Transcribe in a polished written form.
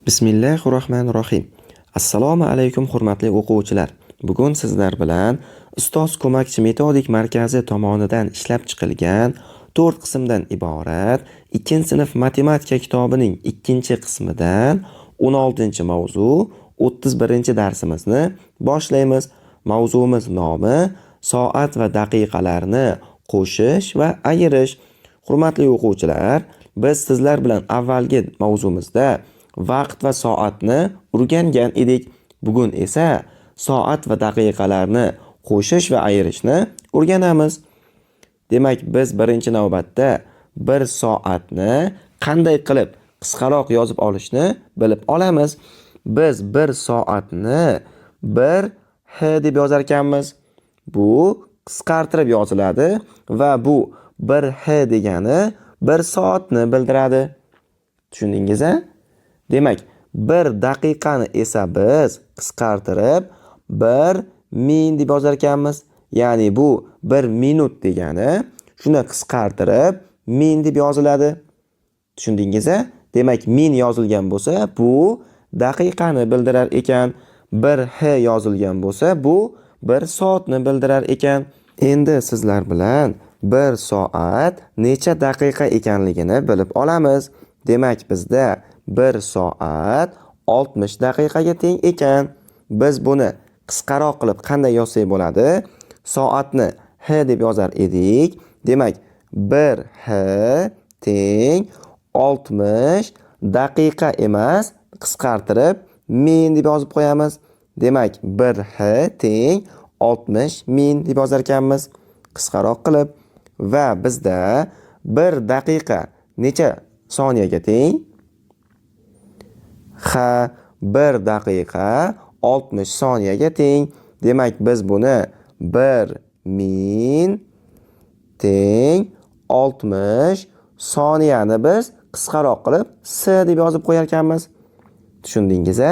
Bismillahirrohmanirrohim. Assalomu alaykum hurmatli o'quvchilar. Bugun sizlar bilan Ustoz ko'makchi metodik markazi tomonidan ishlab chiqilgan 4 qismdan iborat 2-sinf matematika kitobining 2-qismidan 16-mavzu 31-darsimizni boshlaymiz. Mavzuimiz nomi soat va daqiqalarni qo'shish va ayirish. Hurmatli o'quvchilar, biz sizlar bilan avvalgi mavzumizda vaqt va soatni o'rgangan edik. Bugun esa soat va daqiqalarni qo'shish va ayirishni o'rganamiz. Demak, biz birinchi navbatda bir soatni qanday qilib qisqaroq yozib olishni bilib olamiz. Biz bir soatni 1h deb yozar ekanmiz. Bu qisqartirib yoziladi va bu 1h degani 1 soatni bildiradi. Tushundingiz-a? Demak, 1 daqiqani esa biz qisqartirib 1 min deb yozar ekanmiz. Ya'ni bu 1 minut degani, shuni qisqartirib min deb yoziladi. Tushundingiz-a? Demak, min yozilgan bo'lsa, bu daqiqani bildirar ekan. 1h yozilgan bo'lsa, bu 1 soatni bildirar ekan. Endi sizlar bilan 1 soat necha daqiqa ekanligini bilib olamiz. Demak, bizda 1 soat 60 daqiqaga teng ekan. Biz buni qisqaroq qilib qanday yozsak bo'ladi? Soatni h deb yozar edik. Demak, 1h teng 60 daqiqa emas, qisqartirib min deb yozib qo'yamiz. Demak, 1h teng 60 min deb yozar ekanmiz, qisqaroq qilib. Va bizda 1 daqiqa necha soniyaga teng? Ha, 1 daqiqa 60 soniyaga teng. Demak, biz buni 1000 teng 60 soniyani biz qisqaroq qilib s deb yozib qo'yar ekanmiz. Tushundingiz-a?